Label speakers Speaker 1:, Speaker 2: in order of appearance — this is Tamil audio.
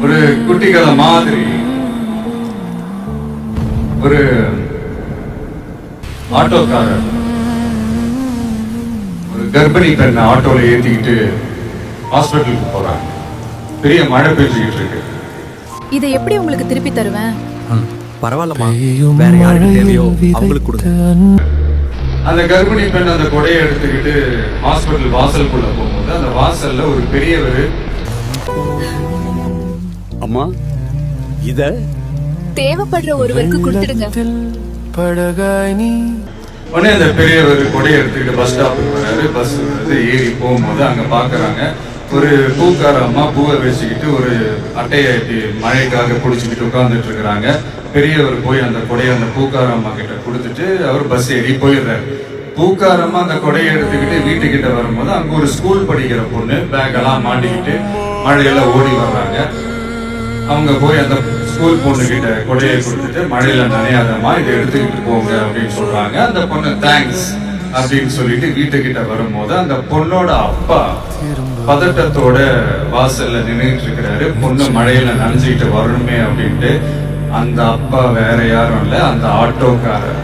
Speaker 1: ஒரு குட்டி கதை மாதிரி ஒரு ஆட்டோக்காரர் ஒரு கர்ப்பிணி பெண்ணை ஆட்டோல ஏத்திக்கிட்டு ஹாஸ்பிட்டலுக்கு போறாங்க. பெரிய மழை பெய்ஞ்சுக்கிட்டு இருக்கு.
Speaker 2: இதை எப்படி உங்களுக்கு திருப்பி தருவேன்?
Speaker 3: பரவாயில்லமா, வேற யாருக்கு தேவையோ அவங்களுக்கு கொடுங்க.
Speaker 1: அந்த கர்ப்பிணி பெண் அந்த கொடையை எடுத்துக்கிட்டு ஹாஸ்பிட்டல் வாசலுக்குள்ள போகும்போது அந்த வாசல்ல ஒரு பெரியவர்,
Speaker 3: அம்மா இத
Speaker 2: தேவைப்படுற ஒருவருக்கு கொடுத்துடுங்க.
Speaker 1: உடனே அந்த பெரியவர் கொடையை எடுத்துக்கிட்டு பஸ் ஸ்டாப்புக்கு வராரு. பஸ் வந்து ஏறி போகும்போது அங்க பாக்குறாங்க ஒரு பூக்கார அம்மா பூவை வச்சுக்கிட்டு ஒரு அட்டையை மழைக்காக பிடிச்சிக்கிட்டு உட்கார்ந்துட்டு இருக்கிறாங்க. பெரியவர் போய் அந்த கொடையை அந்த பூக்கார அம்மா கிட்ட கொடுத்துட்டு அவர் பஸ் ஏறி போயிடுறாரு. பூக்கார அம்மா அந்த கொடையை எடுத்துக்கிட்டு வீட்டுக்கிட்ட வரும்போது அங்க ஒரு ஸ்கூல் படிக்கிற பொண்ணு பேக் எல்லாம் மாட்டிக்கிட்டு மழையில ஓடி வர்றாங்க. அவங்க போய் அந்த ஸ்கூல் பொண்ணு கிட்ட கொடையை கொடுத்துட்டு மழையில நனையாதமா இதை எடுத்துக்கிட்டு போங்க அப்படின்னு சொல்றாங்க. அந்த பொண்ணு தேங்க்ஸ் அப்படின்னு சொல்லிட்டு வீட்டுக்கிட்ட வரும்போது அந்த பொண்ணோட அப்பா பதட்டத்தோட வாசல்ல நின்றுட்டு இருக்கிறாரு. பொண்ணு மழையில நனைஞ்சுக்கிட்டு வரணுமே அப்படின்ட்டு. அந்த அப்பா வேற யாரும் இல்ல, அந்த ஆட்டோக்காரர்.